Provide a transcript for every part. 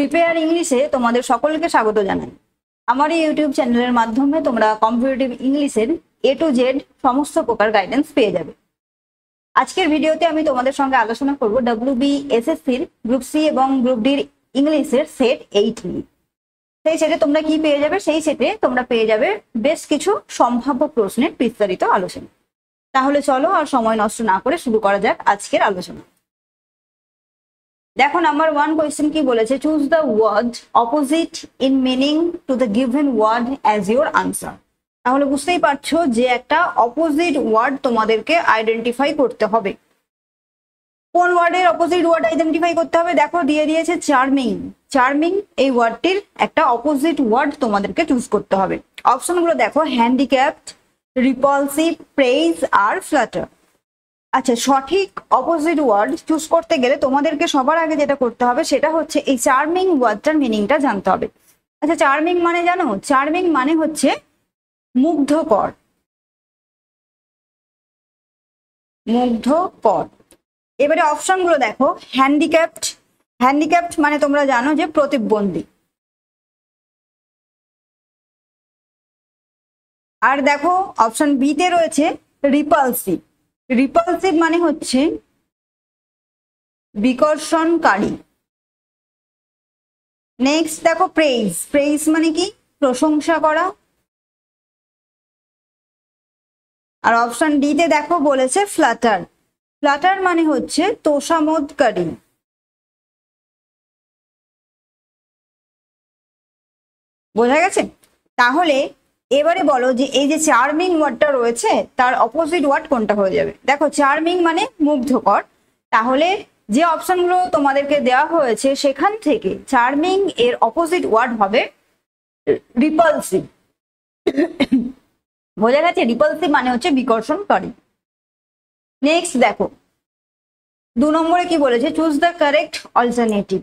Prepare ইংলিশে তোমাদের সকলকে স্বাগত জানাই। আমার এই ইউটিউব চ্যানেলের মাধ্যমে তোমরা কম্পিটিটিভ ইংলিশের A to Z সমস্ত প্রকার গাইডেন্স পেয়ে যাবে। আজকের ভিডিওতে আমি তোমাদের সঙ্গে আলোচনা করব WBSSCর গ্রুপ সি এবং গ্রুপ ডির ইংলিশের সেট 8 নিয়ে। সেই সেটে তোমরা কি পেয়ে যাবে? সেই সেটে তোমরা পেয়ে যাবে বেশ কিছু সম্ভাব্য প্রশ্নের বিস্তারিত আলোচনা। তাহলে চলো আর সময় নষ্ট না করে শুরু করা যাক আজকের আলোচনা। দেখো নাম্বার 1 কোয়েশ্চেন কি বলেছে, choose the word opposite in meaning to the given word as your answer. তাহলে বুঝতেই পারছো যে একটা অপোজিট ওয়ার্ড তোমাদেরকে আইডেন্টিফাই করতে হবে। কোন ওয়ার্ডের অপোজিট ওয়ার্ড আইডেন্টিফাই করতে হবে? দেখো দিয়ে দিয়েছে চার্মিং। চার্মিং এই ওয়ার্ডটির একটা অপোজিট ওয়ার্ড তোমাদেরকে চুজ করতে হবে। অপশনগুলো দেখো, হ্যান্ডিক্যাপড, রিপালসিভ, প্রেইজ আর ফ্লাটার। আচ্ছা, সঠিক অপোজিট ওয়ার্ড চুজ করতে গেলে তোমাদেরকে সবার আগে যেটা করতে হবে সেটা হচ্ছে এই চার্মিং ওয়ার্ডটার মিনিংটা জানতে হবে। আচ্ছা, চার্মিং মানে জানো? চার্মিং মানে হচ্ছে মুগ্ধকর। মুগ্ধকর। এবারে অপশনগুলো দেখো, হ্যান্ডিক্যাপড। হ্যান্ডিক্যাপড মানে তোমরা জানো যে প্রতিবন্ধী। আর দেখো অপশন বি তে রয়েছে রিপালসিভ। রিপালসিভ মানে হচ্ছে বিকর্ষণকারী। নেক্সট দেখো প্রেইজ। প্রেইজ মানে কি? প্রশংসা করা। আর অপশন ডি তে দেখো বলেছে ফ্লাটার। ফ্লাটার মানে হচ্ছে তোষামোদকারী। বোঝা গেছে? তাহলে এবারে বলো যে এই যে চার্মিং ওয়ার্ডটা রয়েছে তার অপোজিট ওয়ার্ড কোনটা হয়ে যাবে? দেখো চার্মিং মানে মুগ্ধকর, তাহলে যে অপশনগুলো তোমাদেরকে দেওয়া হয়েছে সেখান থেকে চার্মিং এর অপোজিট ওয়ার্ড হবে রিপালসিভ। বোঝা গেছে? রিপালসিভ মানে হচ্ছে বিকর্ষণকারী। নেক্সট দেখো 2 নম্বরে কি বলেছে, choose the correct alternative.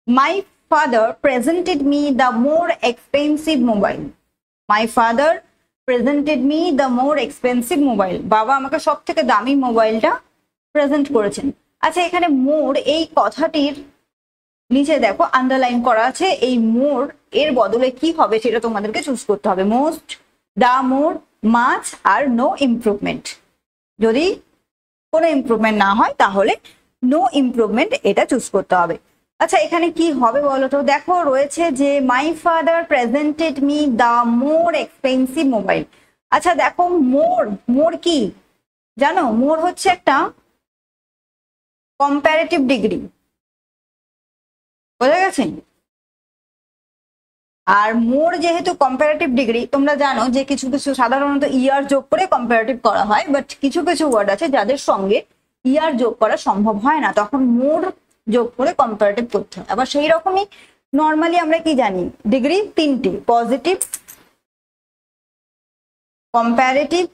My father presented me the more expensive mobile. My father presented me the more expensive mobile. বাবা আমাকে সব থেকে দামি মোবাইলটা প্রেজেন্ট করেছেন। আচ্ছা, এখানে মোর এই কথাটির নিচে দেখো আন্ডারলাইন করা আছে। এই মোর এর বদলে কি হবে সেটা তোমাদেরকে চুজ করতে হবে। মোস্ট, দা মোর, মাচ আর নো ইমপ্রুভমেন্ট। যদি কোনো ইমপ্রুভমেন্ট না হয় তাহলে নো ইমপ্রুভমেন্ট এটা চুজ করতে হবে। আচ্ছা, এখানে কি হবে বলো তো? দেখো রয়েছে যে my father presented me the more expensive mobile. আচ্ছা দেখো, মোর, মোর কি জানো? মোর হচ্ছে একটা কম্পারেটিভ ডিগ্রি। বোঝা গেছে? আর মোর যেহেতু কম্পারেটিভ ডিগ্রি, তোমরা জানো যে কিছু কিছু সাধারণত ইয়ার যোগ করে কম্পারেটিভ করা হয়, বাট কিছু কিছু ওয়ার্ড আছে যাদের সঙ্গে ইয়ার যোগ করা সম্ভব হয় না, তখন মোর যোগ করে কম্পারেটিভ করতে হয়। আবার সেই রকমই নর্মালি আমরা কি জানি, ডিগ্রি 3টি, পজিটিভ, কম্পারেটিভ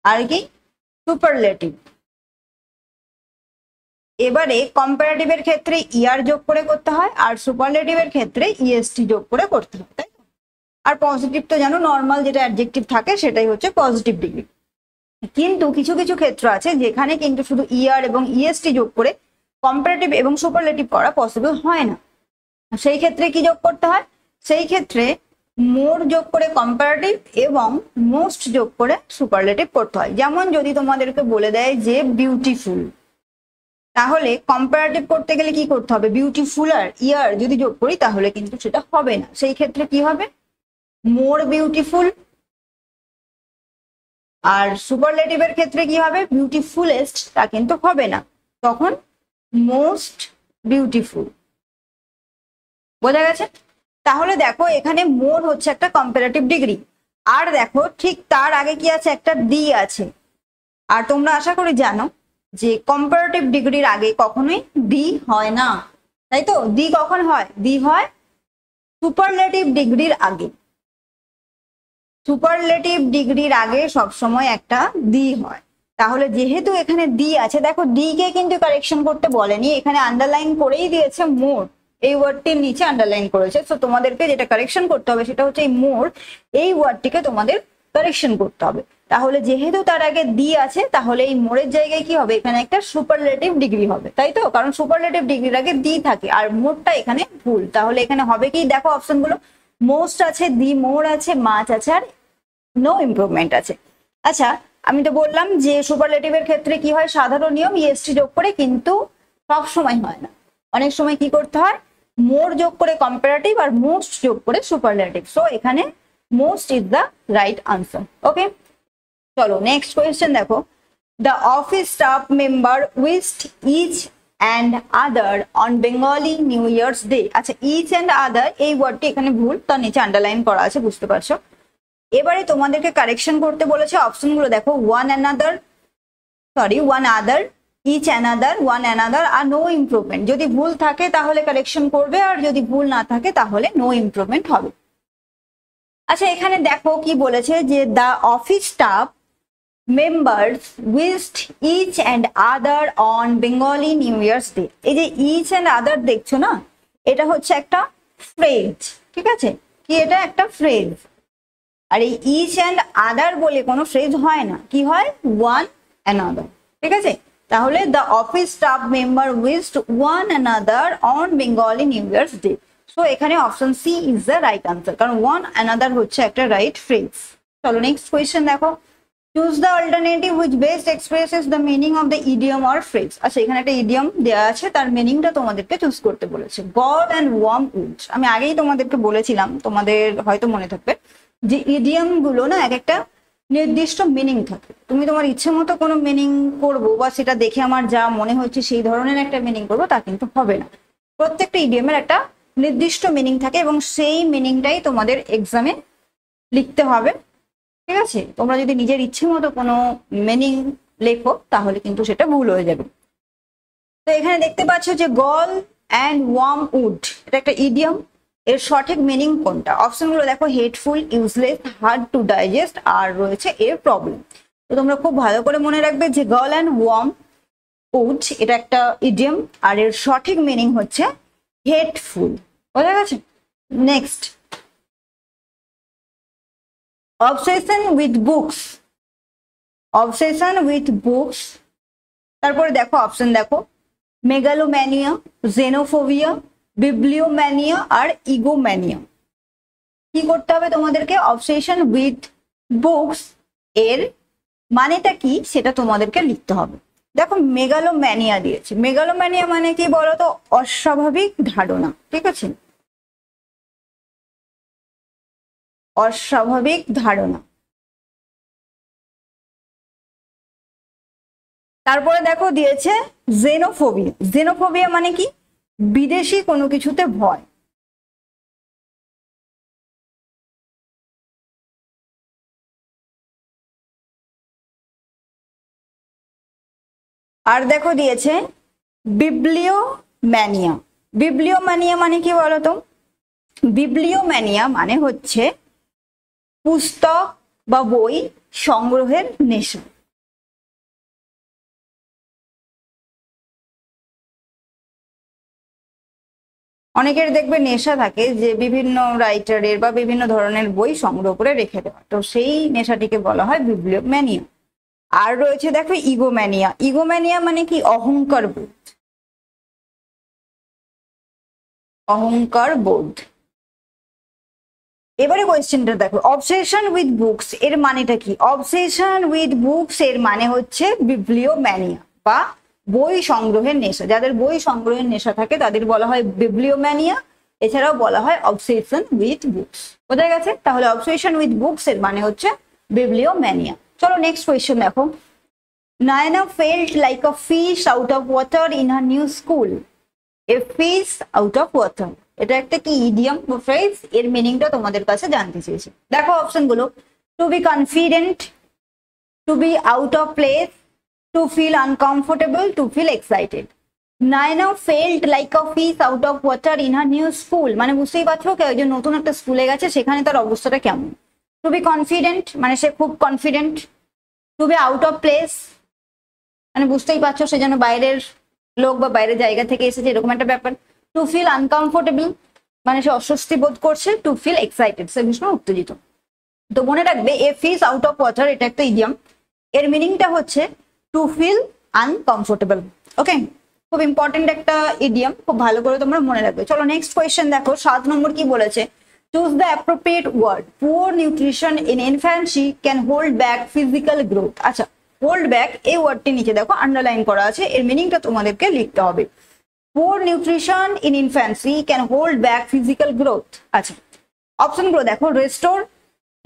আর কি সুপারলেটিভ। এবারে কম্পারেটিভের ক্ষেত্রে ইয়ার যোগ করে করতে হয় আর সুপারলেটিভের ক্ষেত্রে ইএসটি যোগ করে করতে হয়, তাই তো? আর পজিটিভ তো জানো, নর্মাল যেটা অ্যাডজেক্টিভ থাকে সেটাই হচ্ছে পজিটিভ ডিগ্রি। কিন্তু কিছু কিছু ক্ষেত্র আছে যেখানে কিন্তু শুধু ইয়ার এবং ইএসটি যোগ করে কম্পারেটিভ এবং সুপারলেটিভ করা পসিবল হয় না। সেই ক্ষেত্রে কি যোগ করতে হয়? সেই ক্ষেত্রে মোর যোগ করে কম্পারেটিভ এবং মোস্ট যোগ করে সুপারলেটিভ করতে হয়। যেমন যদি তোমাদেরকে বলে দেয় যে বিউটিফুল, তাহলে কম্পারেটিভ করতে গেলে কি করতে হবে? বিউটিফুল আর ইয়ার যদি যোগ করি তাহলে কিন্তু সেটা হবে না। সেই ক্ষেত্রে কি হবে? More beautiful. আর সুপারলেটিভের ক্ষেত্রে কি হবে? বিউটিফুলেস্ট, তা কিন্তু হবে না, তখন মোস্ট বিউটিফুল। বোঝা গেছে? তাহলে দেখো এখানে মোর হচ্ছে একটা কম্পারেটিভ ডিগ্রি। আর দেখো ঠিক তার আগে কি আছে? একটা দি আছে। আর তোমরা আশা করি জানো যে কম্পারেটিভ ডিগ্রির আগে কখনোই দি হয় না, তাই তো? দি কখন হয়? দি হয় সুপারলেটিভ ডিগ্রির আগে। সুপারলেটিভ ডিগ্রির আগে সবসময় একটা দি হয়। তাহলে যেহেতু এখানে দি আছে, দেখো ডি কে কিন্তু কারেকশন করতে বলেনি, এখানে আন্ডারলাইন করেই দিয়েছে মোর। এই ওয়ার্ডটির নিচে আন্ডারলাইন করেছে। তো তোমাদেরকে যেটা কারেকশন করতে হবে সেটা হচ্ছে এই মোর, এই ওয়ার্ডটিকে তোমাদের কারেকশন করতে হবে। তাহলে যেহেতু তার আগে দি আছে তাহলে এই মোরের জায়গায় কি হবে, এখানে একটা সুপারলেটিভ ডিগ্রি হবে, তাই তো? কারণ সুপারলেটিভ ডিগ্রির আগে দি থাকে আর মোরটা এখানে ভুল, তাহলে এখানে হবে কি, দেখো অপশন গুলো, মোস্ট আছে, দি মোর আছে, মাচ আছে, আর নো ইমপ্রুভমেন্ট আছে। আচ্ছা, আমি তো বললাম যে সুপারলেটিভের ক্ষেত্রে কি হয়, সাধারণ নিয়ম ইএসটি যোগ করে, কিন্তু সব সময় হয় না, অনেক সময় কি করতে হয়, মোর যোগ করে কম্পারেটিভ আর মোস্ট যোগ করে সুপারলেটিভ। সো এখানে most is the right answer. Okay, চলো নেক্সট কোয়েশ্চেন দেখো। The office staff member wished each and other on Bengali new year's day. আচ্ছা, ইচ অ্যান্ড আদার এই ওয়ার্ডটি এখানে ভুল, তার নিচে আন্ডারলাইন করা আছে, বুঝতে পারছো? এবারে তোমাদেরকে কারেকশন করতে বলেছে, অপশনগুলো দেখো, ওয়ান আদার, ইচ অ্যানাদার, ওয়ান অ্যানাদার আর নো ইমপ্রুভমেন্ট। যদি ভুল থাকে তাহলে কারেকশন করবে, আর যদি ভুল না থাকে তাহলে নো ইমপ্রুভমেন্ট হবে। আচ্ছা, এখানে দেখো কি বলেছে, যে the office staff members wished each and other on Bengali new year's day. এই যে ইচ অ্যান্ড আদার দেখছো না, এটা হচ্ছে একটা ফ্রেজ, ঠিক আছে? কি এটা একটা ফ্রেজ, আর এই ইচ অ্যান্ড আদার বলে কোনো ফ্রেজ হয় না, কি হয়, ওয়ান অ্যানাদার, ঠিক আছে? তাহলে the office staff member wished one another on Bengali new year's day. So এখানে option C is the right answer, কারণ ওয়ান অ্যানাদার হচ্ছে একটা রাইট ফ্রেজ। চলো নেক্সট কোয়েশ্চেন দেখো। Choose the alternative which best expresses the meaning of the idiom or phrase. আচ্ছা, এখানে একটা idiom দেওয়া আছে, তার মিনিংটা তোমাদেরকে চুজ করতে বলেছে। গড অ্যান্ড ওয়ার্ম উড, আমি আগেই তোমাদেরকে বলেছিলাম, তোমাদের হয়তো মনে থাকবে যে ইডিয়ম গুলো না এক একটা নির্দিষ্ট মিনিং থাকে। তুমি তোমার ইচ্ছে মতো কোনো মিনিং করবো, বা সেটা দেখে আমার যা মনে হচ্ছে সেই ধরনের একটা মিনিং করবো, তা কিন্তু হবে না। প্রত্যেকটা ইডিয়মের একটা নির্দিষ্ট মিনিং থাকে এবং সেই মিনিংটাই তোমাদের এক্সামে লিখতে হবে, ঠিক আছে? তোমরা যদি নিজের ইচ্ছে মতো কোনো মিনিং লেখো তাহলে কিন্তু সেটা ভুল হয়ে যাবে। তো এখানে দেখতে পাচ্ছ যে গল অ্যান্ড ওয়ার্ম উড, এটা একটা ইডিয়ম, এর সঠিক মিনিং কোনটা? অপশনগুলো দেখো, hateful, useless, hard to digest, আর রয়েছে এর প্রবলেম। তো তোমরা খুব ভালো করে মনে রাখবে যে গল অ্যান্ড ওয়ার্ম উড এটা একটা ইডিয়ম, আর এর সঠিক মিনিং হচ্ছে হেটফুল। বোঝা গেছে? Next, obsession with books, obsession with books, তারপরে দেখো অপশন দেখো, মেগালোম্যানিয়া, জেনোফোবিয়া, বিবলিওম্যানিয়া আর ইগোম্যানিয়া। কি করতে হবে তোমাদেরকে? অবসেশন উইথ বুকস এর মানেটা কি সেটা তোমাদেরকে লিখতে হবে। দেখো, মেগালোম্যানিয়া দিয়েছে, মেগালোম্যানিয়া মানে কি বলতো? অস্বাভাবিক ধারণা, ঠিক আছে? অস্বাভাবিক ধারণা। তারপরে দেখো দিয়েছে জেনোফোবিয়া, জেনোফোবিয়া মানে কি? বিদেশি কোনো কিছুতে ভয়। আর দেখো দিয়েছে বিবলিওম্যানিয়া। বিবলিওম্যানিয়া মানে কি বলতো? বিবলিওম্যানিয়া মানে হচ্ছে পুস্তক বা বই সংগ্রহের নেশা। অনেকের দেখবে নেশা থাকে যে বিভিন্ন রাইটারের বা বিভিন্ন ধরনের বই সংগ্রহ করে রেখে দেওয়া, তো সেই নেশাটিকে বলা হয় বিবলিওম্যানিয়া। আর রয়েছে দেখো ইগোম্যানিয়া। ইগোম্যানিয়া মানে কি? অহংকার বোধ, অহংকার বোধ। এবারে কোয়েশ্চেনটা দেখো, অবসেশন উইথ বুকস এর মানেটা কি? অবসেশন উইথ বুকস এর মানে হচ্ছে বিবলিওম্যানিয়া বা বই সংগ্রহের নেশা। যাদের বই সংগ্রহের নেশা থাকে তাদের বলা হয় বিবলিওম্যানিয়া, এছাড়াও বলা হয় অবসেশন উইথ বুকস। বোঝা গেছে? তাহলে অবসেশন উইথ বুকস এর মানে হচ্ছে বিবলিওম্যানিয়া। চলো নেক্সট কোয়েশ্চেন দেখো। Naina felt like a fish out of water in her new school. A fish out of water, এটা একটা কি ইডিয়ম বা ফ্রেজ, এর মিনিংটা তোমাদের কাছে জানতে চেয়েছি। দেখো অপশন গুলো, to be confident, to be out of place, to feel uncomfortable, to feel excited. Naina felt like a fish out of water in her new school, মানে বুঝতেই পারছো কেউ একজন নতুন একটা স্কুলে গেছে, সেখানে তার অবস্থাটা কেমন। টু বি কনফিডেন্ট মানে সে খুব confident. To be out of place মানে বুঝতেই পারছো সে যেন বাইরের লোক বা বাইরের জায়গা থেকে এসেছে, এরকম একটা ব্যাপার। টু ফিল আনকমফোর্টেবল মানে সে অস্বস্তি বোধ করছে। টু ফিল এক্সাইটেড সে ভীষণ উত্তেজিত। তো মনে রাখবে এ ফিশ আউট অফ ওয়াটার, এটা একটা ইডিয়াম। এর মিনিংটা হচ্ছে টু ফিল আনকমফোর্টেবল। ওকে, খুব ইম্পর্টেন্ট একটা ইডিয়াম, খুব ভালো করে তোমরা মনে রাখবে। চলো নেক্সট কোয়েশ্চেন দেখো, 7 নম্বর কি বলেছে, choose the appropriate word, poor nutrition in infancy can hold back physical growth. আচ্ছা, হোল্ড ব্যাক এই ওয়ার্ডটি নিচে দেখো আন্ডারলাইন করা আছে, এর মিনিংটা তোমাদেরকে লিখতে হবে। Poor nutrition in infancy can hold back physical growth. আচ্ছা, অপশনগুলো দেখো, রেস্টোর,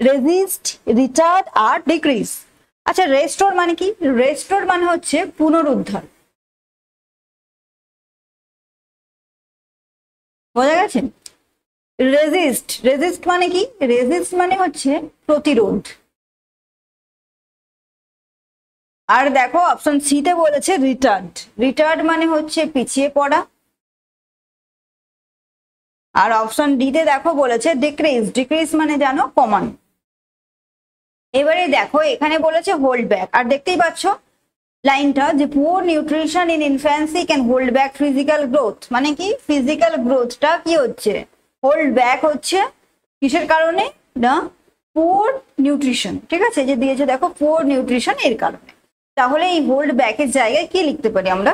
রেজিস্ট, রিটার্ড আর ডিক্রিজ। আচ্ছা, রেস্টোর মানে কি? রেস্টোর মানে হচ্ছে পুনরুদ্ধার, বোঝা গেছে? রেজিস্ট, রেজিস্ট মানে কি? রেজিস্ট মানে হচ্ছে প্রতিরোধ। আর দেখো অপশন সি তে বলেছে রিটার্ড, রিটার্ড মানে হচ্ছে পিছিয়ে পড়া। আর অপশন ডি তে দেখো বলেছে ডিক্রিজ, ডিক্রিজ মানে জানো কমানো। এবারে দেখো এখানে বলেছে হোল্ড ব্যাক, আর দেখতেই পাচ্ছ লাইনটা যে poor nutrition in infancy can hold back physical growth, মানে কি ফিজিক্যাল গ্রোথটা কি হচ্ছে, হোল্ড ব্যাক হচ্ছে কিসের কারণে না, পুয়ার নিউট্রিশন। ঠিক আছে, যে দিয়েছে দেখো পুয়ার নিউট্রিশন এর কারণে। তাহলে এই হোল্ড ব্যাকের জায়গায় কি লিখতে পারি আমরা?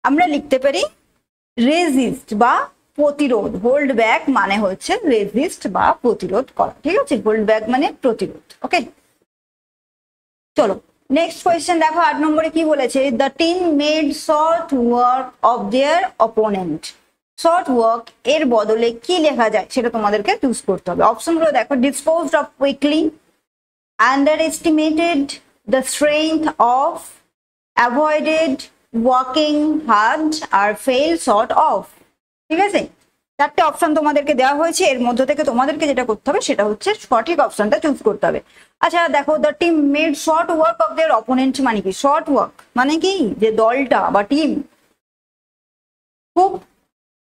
আমরা লিখতে পারি রেজিস্ট বা প্রতিরোধ। হোল্ড ব্যাক মানে হচ্ছে রেজিস্ট বা প্রতিরোধ করা। ঠিক আছে, হোল্ড ব্যাক মানে প্রতিরোধ। ওকে, চলো নেক্সট কোয়েশ্চেন দেখো, 8 নম্বরে কি বলেছে, the team made short work of their opponent. Short work এর বদলে কি লেখা যায় সেটা তোমাদেরকে চুজ করতে হবে। অপশনগুলো দেখো, disposed of quickly, under estimated the strength of, avoided working hard আর ফেল শর্ট অফ। ঠিক আছে, 4টে অপশন তোমাদেরকে দেওয়া হয়েছে, এর মধ্যে থেকে তোমাদেরকে যেটা করতে হবে সেটা হচ্ছে সঠিক অপশনটা চুজ করতে হবে। আচ্ছা দেখো, the team made short work of their opponent মানে কি? শর্ট ওয়ার্ক মানে কি যে দলটা বা টিম খুব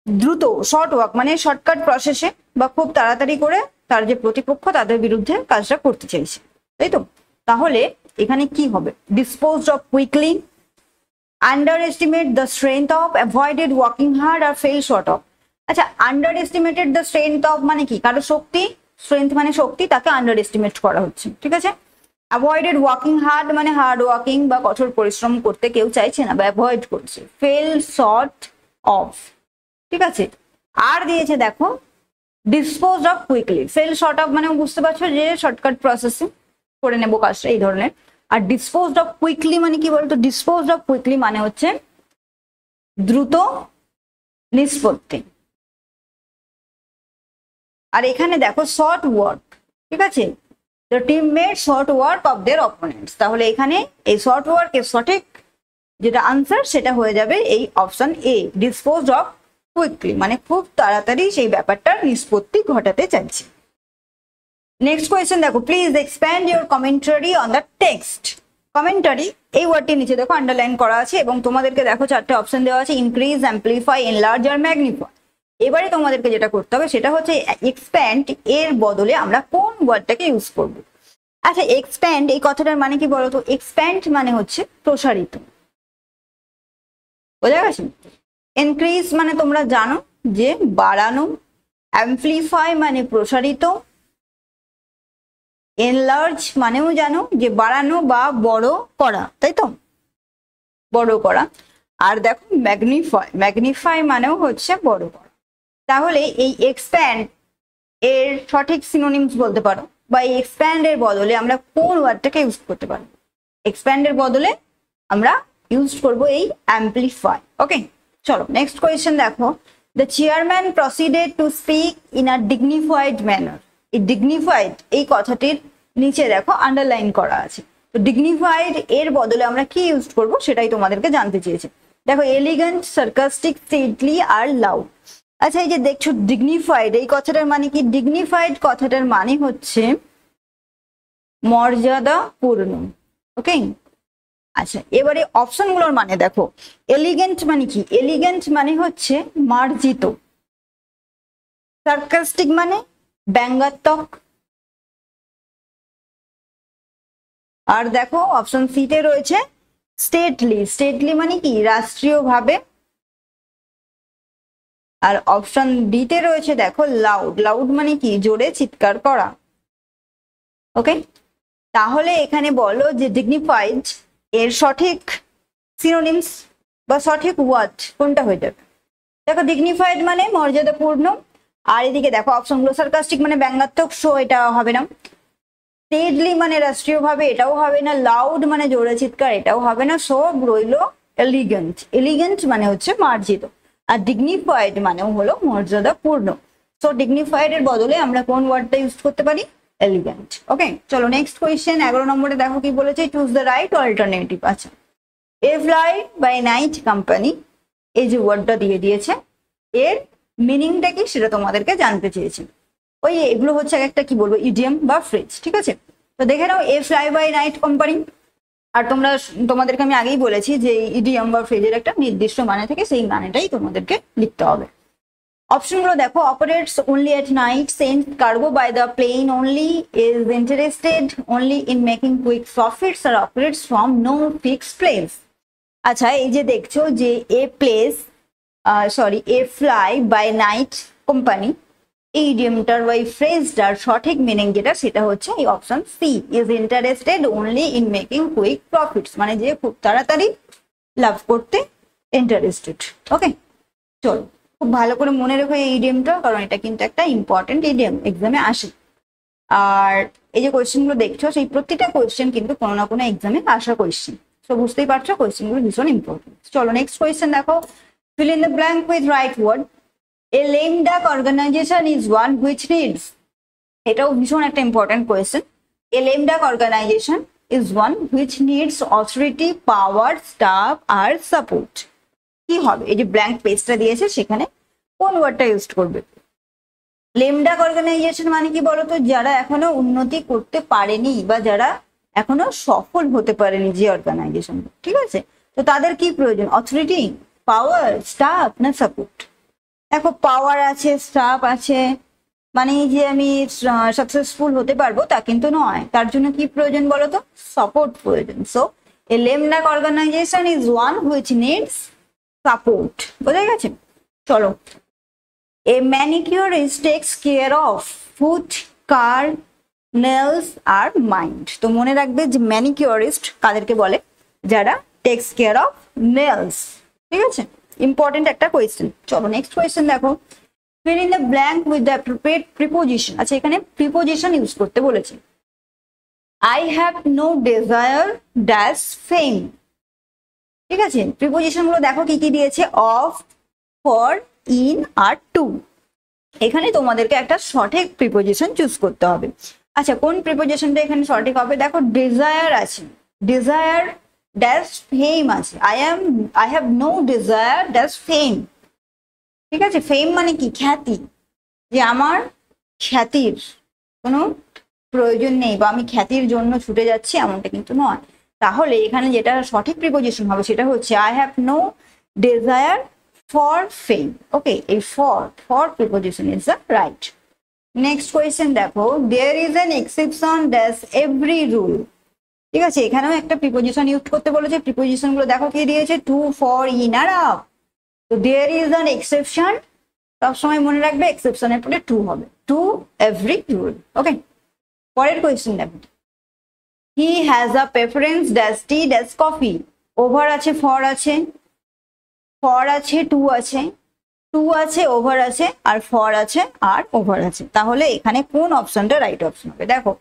দ্রুত, শর্ট ওয়ার্ক মানে শর্টকাট প্রসেসে বা খুব তাড়াতাড়ি করে তার যে প্রতিপক্ষ তাদের বিরুদ্ধে কাজটা করতে চাইছে, তাই তো? তাহলে এখানে কি হবে? Disposed of quickly, under estimate the strength of, avoided working hard আর ফেল শর্ট অফ। আচ্ছা, under estimated the strength of মানে কি? কারো শক্তি, স্ট্রেংথ মানে শক্তি, তাকে আন্ডার এস্টিমেট করা হচ্ছে। ঠিক আছে, অ্যাভয়েডেড ওয়ার্কিং হার্ড মানে হার্ড ওয়ার্কিং বা কঠোর পরিশ্রম করতে কেউ চাইছে না বা অ্যাভয়েড করছে। Fail short of. ঠিক আছে, আর দিয়েছে দেখো dispose of quickly. Fail short of মানে বুঝতে পারছো যে শর্টকাট প্রসেসিং করে নেবো কাজটা, এই ধরনের। আর ডিসপোজ অফ কুইকলি মানে কি বলতো? ডিসপোজ অফ কুইকলি মানে হচ্ছে দ্রুত নিষ্পত্তি। আর এখানে দেখো শর্ট ওয়ার্ক। ঠিক আছে, the team made short work of their opponents. তাহলে এখানে এই শর্ট ওয়ার্ক এর সঠিক যেটা আনসার সেটা হয়ে যাবে এই option A, dispose of quickly, মানে খুব তাড়াতাড়ি সেই ব্যাপারটার নিষ্পত্তি ঘটাতে চাইছে। নেক্সট কোয়েশ্চেন দেখো, please expand your commentary on the text. Commentary এই ওয়ার্ডটি নিচে দেখো আন্ডারলাইন করা আছে এবং তোমাদেরকে দেখো 4টে অপশন দেওয়া আছে, ইনক্রিজ, অ্যাম্পলিফাই, এনলার্জ আর ম্যাগনিফাই। এবারে তোমাদেরকে যেটা করতে হবে সেটা হচ্ছে এক্সপ্যান্ড এর বদলে আমরা কোন ওয়ার্ডটাকে ইউজ করব। আচ্ছা, এক্সপ্যান্ড এই কথাটার মানে কি বলতো? এক্সপ্যান্ড মানে হচ্ছে প্রসারিত, বোঝা গেছে? ইনক্রিজ মানে তোমরা জানো যে বাড়ানো, অ্যাম্পলিফাই মানে প্রসারিত, এনলার্জ মানেও জানো যে বাড়ানো বা বড় করা, তাই তো? বড় করা। আর দেখো ম্যাগনিফাই, ম্যাগনিফাই মানেও হচ্ছে বড় করা। তাহলে এই এক্সপ্যান্ড এর সঠিক সিনোনিমস বলতে পারো, বা এই এক্সপ্যান্ড এর বদলে আমরা কোন ওয়ার্ডটাকে ইউজ করতে পারি? এক্সপ্যান্ড এর বদলে আমরা ইউজ করব এই অ্যাম্পলিফাই। ওকে, চলো নেক্সট কোয়েশ্চেন দেখো, the chairman proceeded to speak in a dignified manner. এই ডিগনিফাইড এই কথাটির নিচে দেখো আন্ডারলাইন করা আছে। তো ডিগনিফাইড এর বদলে আমরা কি ইউজ করব সেটাই তোমাদেরকে জানতে চেয়েছে। দেখো, এলিগেন্ট, সার্কাস্টিক, স্টেটলি আর লাউড। আচ্ছা, এই যে দেখছো ডিগনিফাইড এই কথাটার মানে কি? ডিগনিফাইড কথাটার মানে হচ্ছে মর্যাদাপূর্ণ। ওকে, আচ্ছা এবারে অপশনগুলোর মানে দেখো, এলিগেন্ট মানে কি? এলিগেন্ট মানে হচ্ছে মার্জিত, সার্কাস্টিক মানে ব্যঙ্গাত্মক, আর দেখো অপশন সি তে রয়েছে স্টেটলি, স্টেটলি মানে কি? রাষ্ট্রীয়ভাবে। আর অপশন ডি তে রয়েছে দেখো লাউড, লাউড মানে কি? জোরে চিৎকার করা। ওকে, তাহলে এখানে বলো যে ডিগনিফাইড এর সঠিক সিনোনিমস বা সঠিক ওয়ার্ড কোনটা হয়ে যাবে। দেখো ডিগনিফাইড মানে মর্যাদাপূর্ণ, আর এদিকে দেখো অপশনগুলো সার্কাস্টিক মানে ব্যঙ্গাত্মক, শো এটা হবে না। স্টেডলি মানে রাষ্ট্রীয়ভাবে, এটাও হবে না। লাউড মানে জোরে চিৎকার, এটাও হবে না। সব রইলো এলিগেন্ট। এলিগেন্ট মানে হচ্ছে মার্জিত, আর ডিগনিফাইড মানেও হলো মর্যাদাপূর্ণ। সো ডিগনিফাইড এর বদলে আমরা কোন ওয়ার্ডটা ইউজ করতে পারি? এলিগেন্ট। ওকে, চলো নেক্সট কোয়েশ্চেন 11 নম্বরে দেখো কি বলেছে, চুজ দ্য রাইট অল্টারনেটিভ। আচ্ছা, a fly by night company, এই যে ওয়ার্ডটা দিয়ে দিয়েছে, এর মিনিংটা কি সেটা তোমাদেরকে জানতে চেয়েছি। ওই এগুলো হচ্ছে একটা কি বলবো ইডিয়াম বা ফ্রেজ, ঠিক আছে। তো দেখে নাও, a fly by night company. আর তোমাদেরকে আমি আগেই বলেছি যে ইডিয়াম বা ফ্রেজের একটা নির্দিষ্ট মানে থেকে সেই মানেটাই তোমাদেরকে লিখতে হবে। অপশনগুলো দেখো, operates only at night, sent cargo by the plane only, is interested only in making quick profits, আর operates from no fixed place. আচ্ছা, এই যে দেখছো যে a fly by night company, এই ইডিয়ামটার বা এই ফ্রেজটার সঠিক মিনিং যেটা সেটা হচ্ছে এই option C, is interested only in making quick profits, মানে যে খুব তাড়াতাড়ি লাভ করতে ইন্টারেস্টেড। ওকে, চলো খুব ভালো করে মনে রেখো এই ইডিয়ামটা, কারণ এটা কিন্তু একটা ইম্পর্টেন্ট ইডিয়াম, এক্সামে আসে। আর এই যে কোয়েশ্চেনগুলো দেখছো, সেই প্রতিটা কোয়েশ্চেন কিন্তু কোনো না কোনো এক্সামে আসা কোয়েশ্চেন। তো বুঝতেই পারছো কোয়েশ্চেনগুলো ভীষণ ইম্পর্টেন্ট। চলো নেক্সট কোয়েশ্চেন দেখো, fill in the blank with right word. A lame duck organization is one which needs, এটাও ভীষণ একটা important question. A lame duck organization is one which needs authority, power, staff R support। কি হবে? এই যে blank পেজটা দিয়েছে সেখানে কোন ওয়ার্ডটা ইউজ করবে? লেম ডাক অর্গানাইজেশন মানে কি বলতো, যারা এখনো উন্নতি করতে পারেনি বা যারা এখনো সফল হতে পারেনি যে অর্গানাইজেশন, ঠিক আছে। তো তাদের কি প্রয়োজন? অথরিটি, পাওয়ার, স্টাফ না সাপোর্ট? দেখো পাওয়ার আছে, স্টাফ আছে, মানে যে আমি সাকসেসফুল হতে পারবো তা কিন্তু নয়। তার জন্য কি প্রয়োজন বলতো? সাপোর্ট প্রয়োজন। So a lame duck organisation is one which needs support. বোঝা গেছে? চলো, a manicurist takes care of foot, car, nails আর মাইন্ড। তো মনে রাখবে যে ম্যানিকিউরিস্ট কাদেরকে বলে? যারা টেক্স কেয়ার অফ নেলস, ঠিক আছে। ইম্পর্টেন্ট একটা কোয়েশ্চেন। চলো নেক্সট কোয়েশ্চেন দেখো, fill in the blank with the appropriate preposition। আচ্ছা, এখানে প্রিপোজিশন ইউজ করতে বলেছে। I have no desire dash fame, ঠিক আছে। প্রিপোজিশন গুলো দেখো কি কি দিয়েছে, অফ, ফর, ইন আর টু। এখানে তোমাদেরকে একটা সঠিক প্রিপোজিশন চুজ করতে হবে। আচ্ছা, কোন প্রিপোজিশনটা এখানে সঠিক হবে? দেখো ডিজায়ার আছে, ডিজায়ার ড্যাশ ফেম আছে। I have no desire dash fame, ঠিক আছে। ফেম মানে কি? খ্যাতি, যে আমার খ্যাতির কোনো প্রয়োজন নেই বা আমি খ্যাতির জন্য ছুটে যাচ্ছি, এমনটা কিন্তু নয়। তাহলে এখানে যেটা সঠিক প্রিপোজিশন হবে সেটা হচ্ছে I have no desire for fame. Okay, এই for preposition is the right. Next question দেখো, there is an exception dash every rule, ঠিক আছে। এখানেও একটা প্রিপোজিশন ইউজ করতে বলেছে। প্রিপোজিশন গুলো দেখো কি দিয়েছে, টু, ফর, ইন আর আপ। তো দেয়ার ইজ অ্যান এক্সেপশন, সবসময় মনে রাখবে এক্সেপশনের পরে টু হবে, টু এভরি রুল। ওকে, পরের কোয়েশ্চেন দেখো, he has a preference dash T dash coffee. Over আছে, ফর আছে, টু আছে, ওভার আছে, আর ফর আছে আর ওভার আছে। তাহলে এখানে কোন অপশনটা রাইট অপশন হবে? দেখো,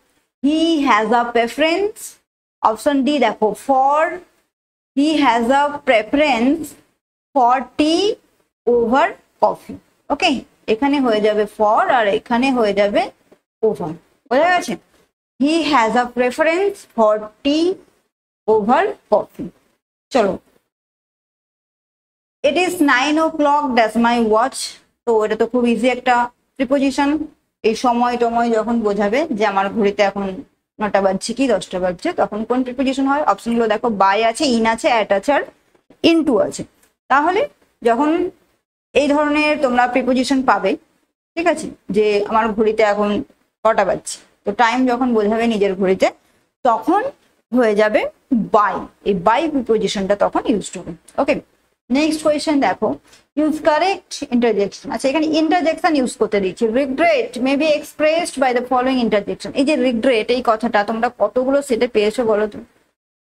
he has a preference, option D দেখো, for he has a preference for tea over coffee. Okay, এখানে হয়ে যাবে ফর আর এখানে হয়ে যাবে ওভার। বোঝা গেছে? He has a preference for tea over coffee. চলো, it is 9 o'clock dash my watch. তো এটা তো খুব ইজি একটা প্রিপোজিশন। এই সময় টময় যখন বোঝাবে যে আমার ঘড়িতে এখন 9টা বাজছে কি 10টা বাজছে, তখন কোন প্রিপোজিশন হয়? অপশনগুলো দেখো, বাই আছে, ইন আছে, অ্যাট আছে আর ইনটু আছে। তাহলে যখন এই ধরনের তোমরা প্রিপোজিশন পাবে, ঠিক আছে, যে আমার ঘড়িতে এখন কটা বাজছে, তো টাইম যখন বোঝাবে নিজের ঘড়িতে, তখন হয়ে যাবে বাই। এই বাই প্রিপোজিশনটা তখন ইউজ হবে। ওকে, নেক্সট কোয়েশ্চেন দেখো, ইউজ কারেক্ট ইন্টারজেকশন। আচ্ছা, এখানে ইন্টারজেকশন ইউজ করতে দিচ্ছি। Regret may be expressed by the following interjection. এই যে রিগ্রেট এই কথাটা তোমরা কতগুলো সেটে পেয়েছো বলো তো?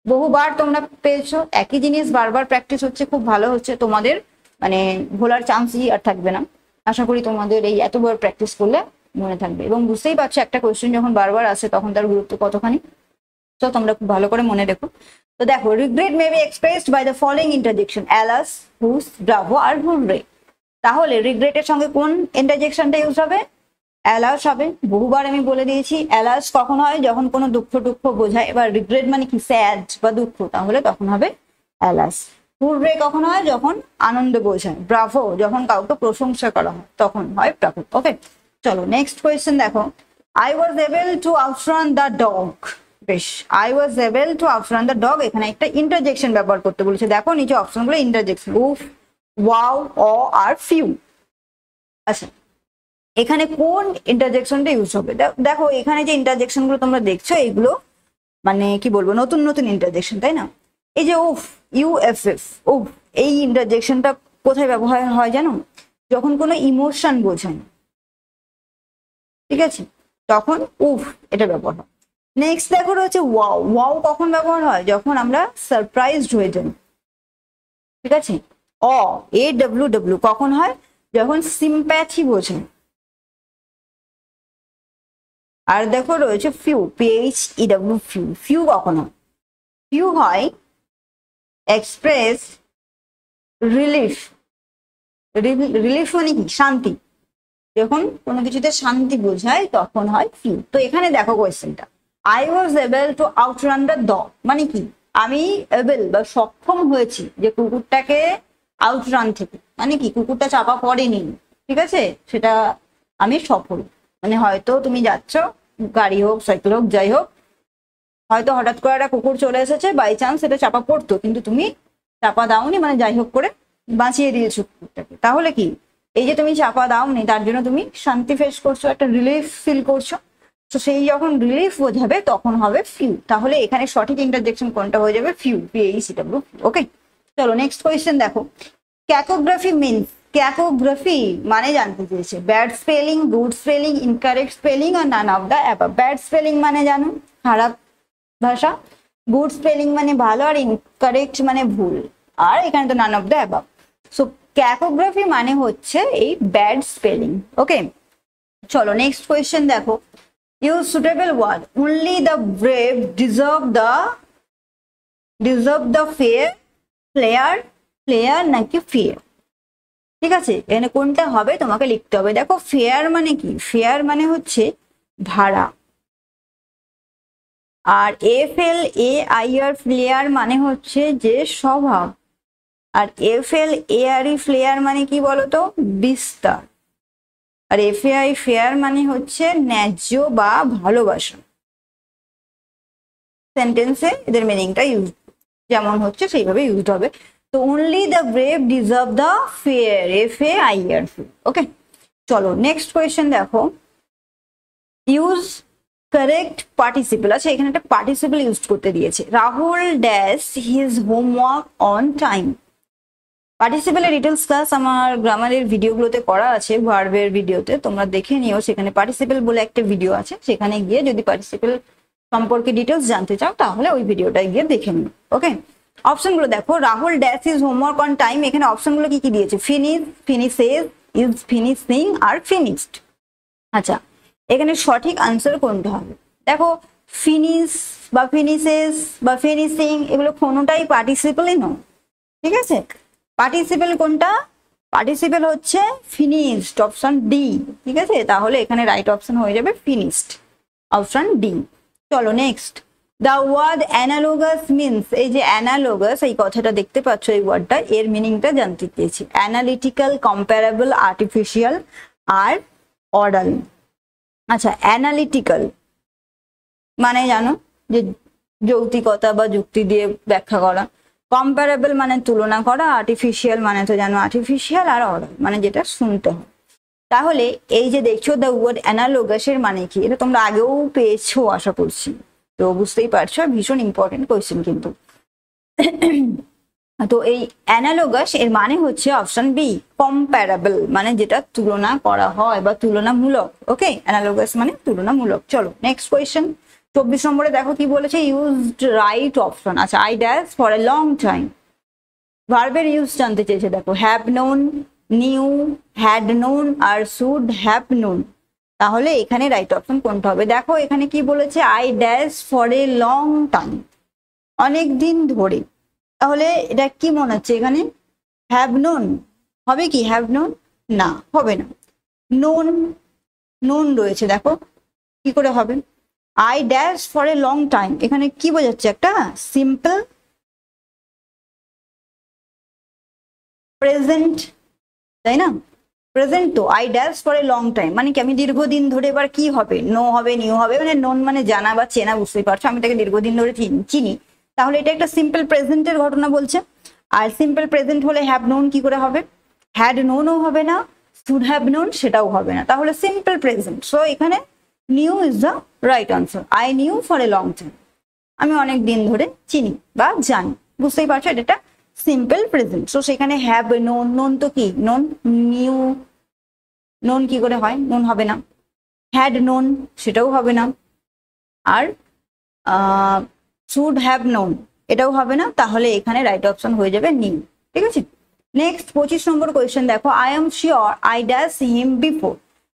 বহুবার তোমরা পেয়েছো, একই জিনিস বারবার প্র্যাকটিস হচ্ছে, খুব ভালো হচ্ছে, তোমাদের মানে ভোলার চান্সই আর থাকবে না। আশা করি তোমাদের এই এতবার প্র্যাকটিস করলে মনে থাকবে, এবং বুঝতেই পারছো একটা কোয়েশ্চেন যখন বারবার আসে তখন তার গুরুত্ব কতখানি। তো তোমরা খুব ভালো করে মনে রেখো। তো দেখো, regret may be expressed by the following interjection, alas, hush, bravo আর হুররে। তাহলে রিগ্রেটের সঙ্গে কোন ইন্টারজেকশনটা ইউজ হবে? অ্যালাস হবে। বহুবার আমি বলে দিয়েছি অ্যালাস কখন হয়, যখন কোনো দুঃখ টুক্ষ বোঝায়। এবার রিগ্রেট মানে কি, স্যাড বা দুঃখ, তাহলে তখন হবে অ্যালাস। হুররে কখন হয়, যখন আনন্দ বোঝায়। ব্রাভো যখন কাউকে প্রশংসা করা হয় তখন হয় ব্রাভো। ওকে, চলো নেক্সট কোয়েশ্চেন দেখো, I was able to outrun the dog. বেশ, I was able to outrun the dog, এখানে একটা ইন্টারজেকশন ব্যবহার করতে বলেছে। দেখো নিচে অপশনগুলো ইন্টারজেকশন, উফ, ওয়াও, অ আর ফিউ। আচ্ছা, এখানে কোন ইন্টারজেকশনটা ইউজ হবে? দেখো এখানে যে ইন্টারজেকশন গুলো তোমরা দেখছো এইগুলো মানে কি বলবো, নতুন নতুন ইন্টারজেকশন, তাই না? এই যে উফ, ইউএফএফ, উফ, এই ইন্টারজেকশনটা কোথায় ব্যবহার হয় জানো? যখন কোনো ইমোশন বোঝায়, ঠিক আছে, তখন উফ এটা ব্যবহার হয়। নেক্সট দেখো রয়েছে ওয়াও। ওয়াও কখন ব্যবহার হয়? যখন আমরা সারপ্রাইজড হয়ে যাই, ঠিক আছে। অ, এ ডাব্লিউ ডাব্লিউ কখন হয়? যখন সিম্প্যাথি বোঝায়। আর দেখো রয়েছে ফিউ, PHEW, ফিউ। ফিউ কখন হয়? ফিউ হয় এক্সপ্রেস রিলিফ। রিলিফ মানে কি? শান্তি। যখন কোনো কিছুতে শান্তি বোঝায় তখন হয় ফিউ। তো এখানে দেখো কোয়েশ্চেনটা, I was able to outrun the dog মানে কি? আমি এবল বা সক্ষম হয়েছি যে কুকুরটাকে আউটরান থেকে, মানে কি কুকুরটা চাপা পড়েনি, ঠিক আছে, সেটা আমি সফল। মানে হয়তো তুমি যাচ্ছ, গাড়ি হোক সাইকেল হোক যাই হোক, হয়তো হঠাৎ করে একটা কুকুর চলে এসেছে, বাই চান্স সেটা চাপা পড়তো, কিন্তু তুমি চাপা দাওনি, মানে যাই হোক করে বাঁচিয়ে দিয়েছো কুকুরটাকে। তাহলে কি, এই যে তুমি চাপা দাওনি তার জন্য তুমি শান্তি ফেস করছো, একটা রিলিফ ফিল করছো। তো সেই যখন রিলিফ বোঝাবে তখন হবে ফিউ। তাহলে এখানে সঠিক ইন্টারজেকশন কোনটা হয়ে যাবে? Few, PHEW। ওকে, চলো নেক্সট কোয়েশ্চেন দেখো, ক্যাকোগ্রাফি মিনস। ক্যাকোগ্রাফি মানে জানতে চেয়েছে bad spelling, good spelling, incorrect spelling আর none of the above. Bad spelling মানে জানো খারাপ ভাষা, গুড স্পেলিং মানে ভালো, আর ইনকারেক্ট মানে ভুল, আর এখানে তো none of the above. So cacography মানে হচ্ছে এই ব্যাড স্পেলিং। ওকে, চলো নেক্সট কোয়েশ্চেন দেখো, use suitable word, only the brave deserve the fair, flair, flair নাকি ফিয়ার, ঠিক আছে, এখানে কোনটা হবে তোমাকে লিখতে হবে। দেখো ফেয়ার মানে কি? ফেয়ার মানে হচ্ছে ভাড়া, আর FLAIR ফ্লেয়ার মানে হচ্ছে যে স্বভাব, আর FLARE ফ্লেয়ার মানে কি বলতো? বিস্তার, আর FAI ফেয়ার মানে হচ্ছে ন্যায্য বা ভালোবাসা। সেন্টেন্সে এদের মিনিংটা ইউজ যেমন হচ্ছে সেইভাবে ইউজ হবে। তো only the brave deserve the fair, FAIR। Okay, চলো নেক্সট কোয়েশ্চেন দেখো, ইউজ কারেক্ট পার্টিসিপল। আচ্ছা, এখানে একটা পার্টিসিপল ইউজ করতে দিয়েছে, Rahul dash his homework on time. পার্টিসিপেলের ডিটেলস ক্লাস আমার গ্রামারের ভিডিওগুলোতে করা আছে, ভার্বের ভিডিওতে, তোমরা দেখে নিও। সেখানে পার্টিসিপেল বলে একটা ভিডিও আছে, সেখানে গিয়ে যদি পার্টিসিপেল সম্পর্কে ডিটেলস জানতে চাও তাহলে ওই ভিডিওটা গিয়ে দেখে নিও। ওকে, অপশনগুলো দেখো, Rahul dash is homework on time, এখানে অপশনগুলো কি কি দিয়েছে? Finish, finishes, is finishing R finished. আচ্ছা, এখানে সঠিক আনসার কোনটা হবে? দেখো ফিনিশ বা ফিনিশেস বা ফিনিশিং এগুলো কোনোটাই পার্টিসিপেলই নয়, ঠিক আছে। পার্টিসিপেল কোনটা? পার্টিসিপেল হচ্ছে ফিনিশড, অপশন ডি, ঠিক আছে। তাহলে এখানে রাইট অপশন হয়ে যাবে ফিনিশড, অপশন ডি। চলো next, the word analogous means. এই যে অ্যানালোগাস এই কথাটা দেখতে পাচ্ছ, এই ওয়ার্ডটা, এর মিনিংটা জানতে চেয়েছি। অ্যানালিটিক্যাল, কম্পারেবল, আর্টিফিশিয়াল আর অর্ডার। আচ্ছা, অ্যানালিটিক্যাল মানে জানো যে যৌক্তিকতা বা যুক্তি দিয়ে ব্যাখ্যা করা, কম্পারেবল মানে তুলনা করা, আর্টিফিশিয়াল মানে তো জানো আর্টিফিশিয়াল, আর অর্ডার মানে যেটা শুনতে হয়। তাহলে এই যে দেখছো দ্য ওয়ার্ড অ্যানালোগাসের মানে কি, এটা তোমরা আগেও পেয়েছো আশা করছি, তো বুঝতেই পারছো ভীষণ ইম্পর্টেন্ট কোয়েশ্চেন কিন্তু। তো এই অ্যানালোগাস এর মানে হচ্ছে অপশন বি, কম্প্যারেবল, মানে যেটা তুলনা করা হয় বা তুলনামূলক। ওকে, অ্যানালোগাস মানে তুলনামূলক। চলো নেক্সট কোয়েশ্চেন 24 নম্বরে দেখো কি বলেছে, ইউজড রাইট অপশন। আচ্ছা, I dash for a long time, ভার্বের ইউজ জানতে চেয়েছে। দেখো have known, knew, had known আর শুড হ্যাভ নোন। তাহলে এখানে রাইট অপশন কোনটা হবে? দেখো এখানে কি বলেছে, I dash for a long time, অনেক দিন ধরে। তাহলে এটা কি মনে হচ্ছে এখানে হ্যাভ নোন হবে কি? হ্যাভ নোন না, হবে না। নোন, নোন রয়েছে, দেখো কি করে হবে? I dash for a long time, এখানে কি বোঝাচ্ছে? একটা সিম্পল প্রেজেন্ট, তাই না? প্রেজেন্ট তো, I dash for a long time মানে কি? আমি দীর্ঘদিন ধরে। এবার কি হবে? নো হবে, নিউ হবে, মানে নোন মানে জানা বা চেনা, বুঝতেই পারছো আমি তাকে দীর্ঘদিন ধরে চিনি। তাহলে এটা একটা সিম্পল প্রেজেন্টের ঘটনা বলছে। আর সিম্পল প্রেজেন্ট হলে হ্যাভ নোন কি করে হবে? হ্যাড নোনও হবে না, শুড হ্যাভ নোন সেটাও হবে না, তাহলে সিম্পল প্রেজেন্ট। সো এখানে new is the right answer. I knew for a long time, আমি অনেক দিন ধরে চিনি বা জানি, বুঝতেই পারছো এটা একটা সিম্পল প্রেজেন্ট। সো সেখানে হ্যাভ নোন, নোন তো কি? নোন। নিউ, নোন কি করে হয়? নোন হবে না। হ্যাড নোন সেটাও হবে না। আর শুড হ্যাভ নোন এটাও হবে না। তাহলে এখানে রাইট অপশন হয়ে যাবে নিউ। ঠিক আছে, নেক্সট 25 নম্বর কোয়েশ্চেন দেখো, I am sure I dash him before,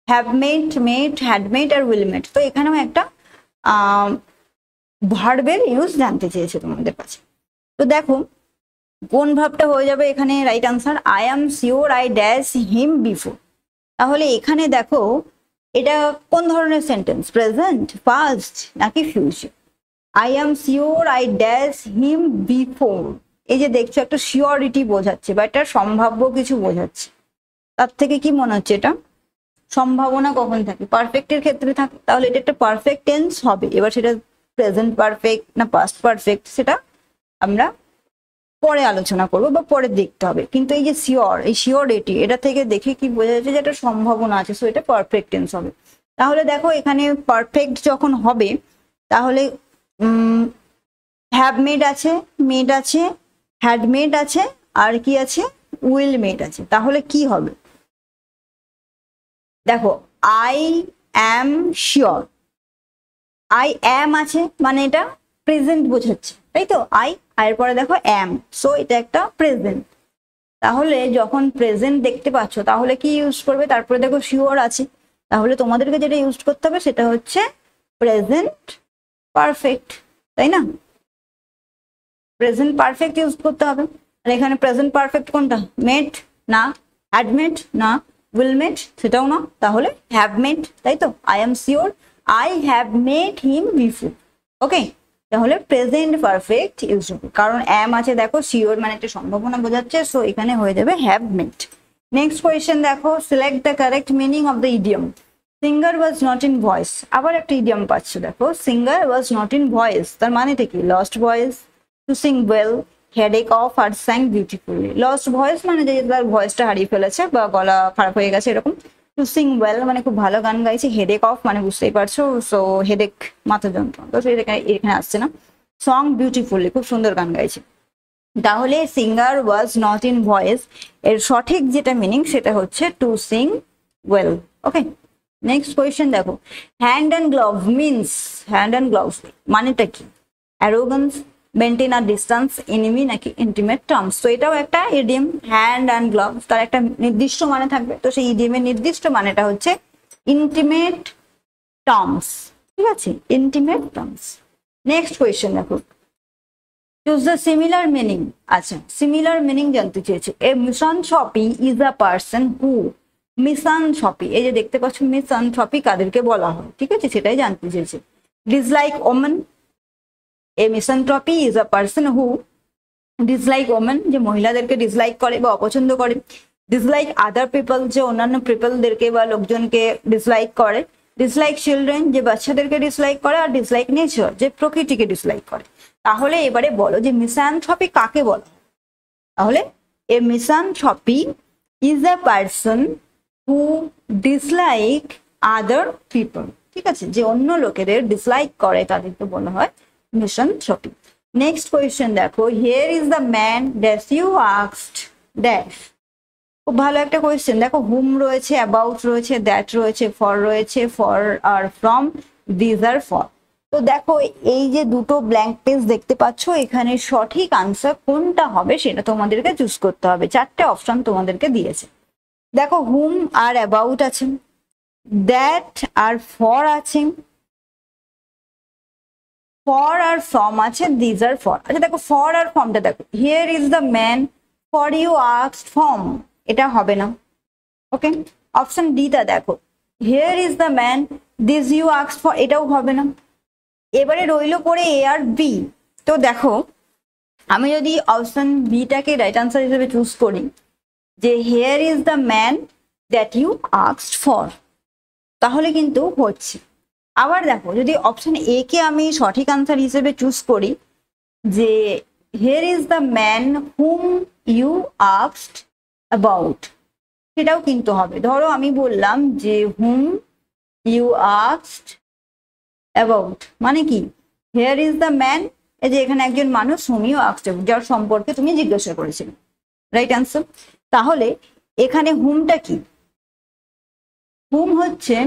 have made, made, had made আর উইল মেড। তো এখানেও একটা ভার্বের ইউজ জানতে চেয়েছে তোমাদের কাছে। তো দেখো কোন ভাবটা হয়ে যাবে এখানে right answer? I am sure I dash him before. তাহলে এখানে দেখো এটা কোন ধরনের সেন্টেন্স? প্রেজেন্ট, পাস্ট নাকি future? I am sure I dash him before, এই যে দেখছো একটা শিওরিটি বোঝাচ্ছে বা একটা সম্ভাব্য কিছু বোঝাচ্ছে। তার থেকে কি মনে হচ্ছে এটা সম্ভাবনা কখন থাকে? পারফেক্টের ক্ষেত্রে থাকে, তাহলে এটা একটা পারফেক্ট টেন্স হবে। এবার সেটা প্রেজেন্ট পারফেক্ট না পাস্ট পারফেক্ট সেটা আমরা পরে আলোচনা করবো বা পরে দেখতে হবে। কিন্তু এই যে শিওর, এই শিওরিটি, এটা থেকে দেখে কি বোঝা যাচ্ছে যে একটা সম্ভাবনা আছে, সো এটা পারফেক্ট টেন্স হবে। তাহলে দেখো এখানে পারফেক্ট যখন হবে তাহলে হ্যাভ মেড আছে, মেড আছে, হ্যাড মেড আছে, আর কি আছে? উইল মেড আছে। তাহলে কি হবে? দেখো I am sure, I am আছে মানে এটা প্রেজেন্ট বোঝাচ্ছে, তাই তো? আই, এর পরে দেখো অ্যাম, সো এটা একটা প্রেজেন্ট। তাহলে যখন প্রেজেন্ট দেখতে পাচ্ছ তাহলে কি ইউজ করবে? তারপরে দেখো শিওর আছে, তাহলে তোমাদেরকে যেটা ইউজ করতে হবে সেটা হচ্ছে প্রেজেন্ট পারফেক্ট, তাই না? প্রেজেন্ট পারফেক্ট ইউজ করতে হবে। আর এখানে প্রেজেন্ট পারফেক্ট কোনটা? মেড না, হ্যাড মেড না, উইল মেড সেটাও না, তাহলে হ্যাভ মেড, তাই তো? I am sure I have made him before. Okay, তাহলে প্রেজেন্ট পারফেক্ট ইউজ হবে, কারণ অ্যাম আছে, দেখো শিওর মানে একটা সম্ভাবনা বোঝাচ্ছে, সো এখানে হয়ে যাবে হ্যাভ মেড। নেক্সট কোয়েশ্চেন দেখো, select the correct meaning of the idiom. Singer was not in voice, আবার একটা ইডিয়ম পাচ্ছ। দেখো singer was not in voice, তার মানেটা কি? Lost voice, to sing well, headache of, আর স্যাং বিউটিফুলি। লস্ট ভয়েস মানে যে তার ভয়েসটা হারিয়ে ফেলেছে বা গলা খারাপ হয়ে গেছে এরকম। টু সিং ওয়েল মানে খুব ভালো গান গাইছে। হেডেক অফ মানে বুঝতেই পারছো, সো হেডেক মাথা যন্ত্রণা, তো এখানে আসছে না। সং বিউটিফুলি খুব সুন্দর গান গাইছে। তাহলে singer was not in voice এর সঠিক যেটা মিনিং সেটা হচ্ছে টু সিং ওয়েল। ওকে, নেক্সট কোয়েশ্চেন দেখো, hand and glove means, hand and gloves মানেটা কি? অ্যারোগেন্স, মেনটেন আর ডিস্টেন্স, এনিমি নাকি ইন্টিমেট টার্মস? তো এটাও একটা ইডিয়ম। হ্যান্ড অ্যান্ড গ্লোভ তার একটা নির্দিষ্ট মানে থাকবে, তো সেই ইডিয়মের নির্দিষ্ট মানেটা হচ্ছে ইন্টিমেট টার্মস। ঠিক আছে, ইন্টিমেট টার্মস। নেক্সট কোয়েশ্চেন দেখো, চুজ দ্য সিমিলার মিনিং। আচ্ছা, সিমিলার মিনিং জানতে চেয়েছে। এ মিসানথ্রপি ইজ আ পার্সন হু, মিসানথ্রপি এই যে দেখতে পাচ্ছ, মিসানথ্রপি কাদেরকে বলা হয়? ঠিক আছে, সেটাই জানতে চেয়েছে। Dislike women, a misanthropy is a person who dislike women, যে মহিলাদেরকে ডিসলাইক করে বা অপছন্দ করে। ডিসলাইক আদার পিপল, যে অন্যান্য পিপলদেরকে বা লোকজনকে ডিসলাইক করে। ডিসলাইক চিলড্রেন, যে বাচ্চাদেরকে ডিসলাইক করে। আর ডিসলাইক নেচার, যে প্রকৃতিকে ডিসলাইক করে। তাহলে এবারে বলো যে মিসানথ্রপি কাকে বলা? তাহলে a misanthropy is a person who dislike other people. ঠিক আছে, যে অন্য লোকেদের ডিসলাইক করে তাদেরকে বলা হয় মিসানথ্রপি। নেক্সট কোয়েশ্চেন দেখো, here is the man dash you asked dash. খুব ভালো একটা কোয়েশ্চেন। দেখো হুম রয়েছে, অ্যাবাউট রয়েছে, দ্যাট রয়েছে, ফর রয়েছে, ফর আর ফ্রম, দিজ আর ফর। তো দেখো এই যে দুটো ব্ল্যাঙ্ক পেজ দেখতে পাচ্ছ, এখানে সঠিক আনসার কোনটা হবে সেটা তোমাদেরকে চুজ করতে হবে। চারটে অপশন তোমাদেরকে দিয়েছে। দেখো হুম আর অ্যাবাউট আছে, দ্যাট আর ফর আছে, ফর আর ফ্রম আছে, দিজ আর ফর। আচ্ছা দেখো ফর আর ফর্মটা দেখো, here is the man for you asked from, এটা হবে না। ওকে, অপশন ডিটা দেখো, here is the man this you asked for, এটাও হবে না। এবারে রইল পড়ে এ আর বি। তো দেখো আমি যদি অপশন বিটাকে রাইট আনসার হিসেবে চুজ করি, যে here is the man that you asked for, তাহলে কিন্তু হচ্ছে। আবার দেখো যদি অপশন এ কে আমি সঠিক আনসার হিসেবে চুজ করি, যে here is the man whom you asked about, সেটাও কিন্তু হবে। ধরো আমি বললাম যে হুম ইউ আস্কড অ্যাবাউট, মানে কি হিয়ার ইজ দ্য ম্যান, এই যে এখানে একজন মানুষ হুম ইউ আস্কড, যার সম্পর্কে তুমি জিজ্ঞাসা করেছিলে, রাইট আনসার। তাহলে এখানে হুমটা কি, হুম হচ্ছে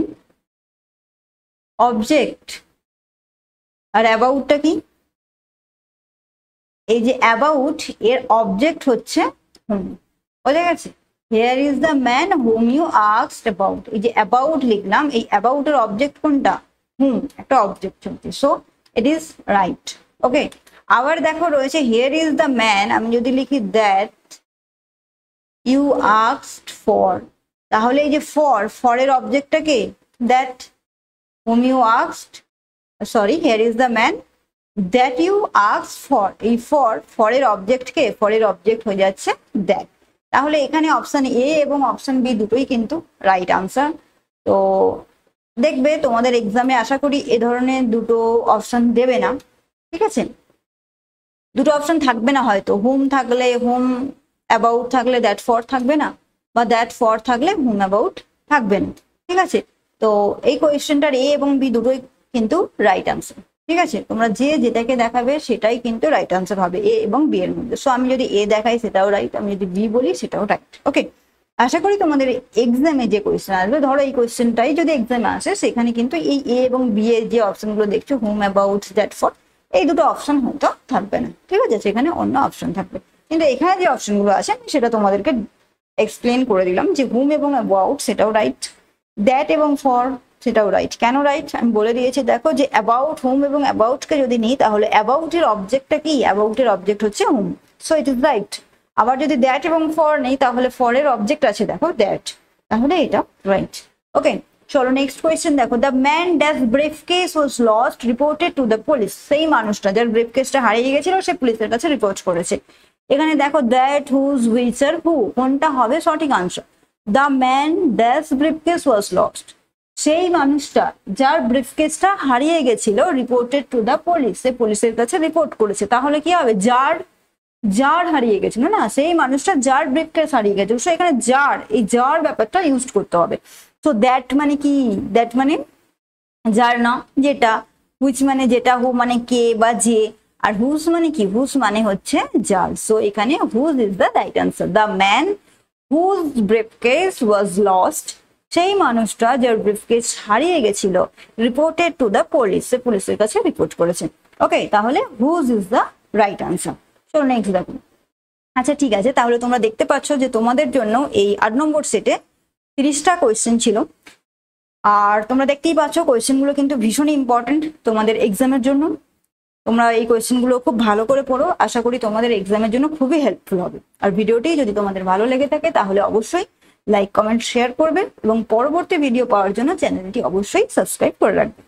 অবজেক্ট, আর অ্যাবাউটটা কি, এই যে অ্যাবাউট এর অবজেক্ট হচ্ছে হুম, বোঝা গেছে। Here is the man whom you asked about, এই যে অ্যাবাউট লিখলাম, এই অ্যাবাউট এর অবজেক্ট কোনটা, হুম, একটা অবজেক্ট হচ্ছে, সো ইট ইজ রাইট। ওকে, আবার দেখো রয়েছে হিয়ার ইজ দ্য ম্যান, আমি যদি লিখি দ্যাট ইউ আস্কড ফর, তাহলে এই যে ফর, ফরের অবজেক্টটা কে, that, whom you asked, sorry here is the man that you asked for, এই ফরের অবজেক্ট কে, ফরের অবজেক্ট হয়ে যাচ্ছে দ্যাট। তাহলে এখানে অপশন এ এবং অপশন বি দুটোই কিন্তু রাইট আনসার। তো দেখবে তোমাদের এক্সামে আশা করি এ ধরনের দুটো অপশন দেবে না, ঠিক আছে, দুটো অপশন থাকবে না, হয়তো হুম থাকলে হুম অ্যাবাউট থাকলে দ্যাট ফর থাকবে না, বা দ্যাট ফর থাকলে হুম অ্যাবাউট থাকবে না, ঠিক আছে। তো এই কোয়েশ্চেনটার এ এবং বি দুটোই কিন্তু রাইট আনসার, ঠিক আছে। তোমরা যে যেটাকে দেখাবে সেটাই কিন্তু রাইট আনসার হবে এ এবং বি এর মধ্যে। সো আমি যদি এ দেখাই সেটাও রাইট, আমি যদি বি বলি সেটাও রাইট। ওকে, আশা করি তোমাদের এক্সামে যে কোয়েশ্চেন আসবে, ধরো এই কোয়েশ্চেনটাই যদি এক্সামে আসে, সেখানে কিন্তু এই এ এবং বি এর যে অপশনগুলো দেখছো, হুম অ্যাবাউট দ্যাট ফর, এই দুটো অপশন হয়তো থাকবে না, ঠিক আছে, সেখানে অন্য অপশন থাকবে। কিন্তু এখানে যে অপশনগুলো আছে সেটা তোমাদেরকে এক্সপ্লেন করে দিলাম, যে হুম এবং অ্যাবাউট সেটাও রাইট, দ্যাট এবং ফর সেটাও রাইট। কেন রাইট আমি বলে দিয়েছি, দেখো যে অ্যাবাউট, হুম এবং অ্যাবাউটকে যদি নিই, তাহলে অ্যাবাউটের অবজেক্টটা কি, অ্যাবাউটের অবজেক্ট হচ্ছে হুম, সো ইট ইজ রাইট। আবার যদি দ্যাট এবং ফর নেই, তাহলে ফরের অবজেক্ট আছে দেখো দ্যাট, তাহলে এটা রাইট। ওকে, চলো নেক্সট কোয়েশ্চেন দেখো, the man dash briefcase was lost reported to the police, সেই মানুষটা যার ব্রিফকেসটা হারিয়ে গেছিল সে পুলিশের কাছে রিপোর্ট করেছে। এখানে দেখো দ্যাট, হুজ, হুইচ আর হু, কোনটা হবে সঠিক answer. The man dash briefcase was lost, সেই মানুষটা যার ব্রিফকেসটা হারিয়ে গেছিল, রিপোর্টেড টু দ্য পুলিশ, সে পুলিশের কাছে রিপোর্ট করেছে। তাহলে কি হবে, যার, যার হারিয়ে গেছিল না, সেই মানুষটা যার ব্রিফকেস হারিয়ে গেছিল, সো এখানে যার, এই যার ব্যাপারটা ইউজ করতে হবে। তো দ্যাট মানে কি, দ্যাট মানে যার না, যেটা, হুইচ মানে যেটা, হু মানে কে বা যে, আর হুজ মানে কি, হুজ মানে হচ্ছে যার। সো এখানে whose is the right answer. The man whose briefcase was lost, সেই মানুষটা যার ব্রিফকেস হারিয়ে গেছিল, রিপোর্টেড টু দ্য পুলিশ, সে পুলিশের কাছে রিপোর্ট করেছে। ওকে, তাহলে whose is the right answer. চলো নেক্সট দেখো। আচ্ছা ঠিক আছে, তাহলে তোমরা দেখতে পাচ্ছ যে তোমাদের জন্য এই 8 নম্বর সেটে 30টা কোয়েশ্চেন ছিল। আর তোমরা দেখতেই পাচ্ছ কোয়েশ্চেনগুলো কিন্তু ভীষণই ইম্পর্টেন্ট তোমাদের এক্সামের জন্য। তোমরা এই কোয়েশ্চেনগুলো খুব ভালো করে পড়ো, আশা করি তোমাদের এক্সামের জন্য খুবই হেল্পফুল হবে। আর ভিডিওটি যদি তোমাদের ভালো লেগে থাকে তাহলে অবশ্যই লাইক, কমেন্ট, শেয়ার করবে এবং পরবর্তী ভিডিও পাওয়ার জন্য চ্যানেলটি অবশ্যই সাবস্ক্রাইব করে রাখবে।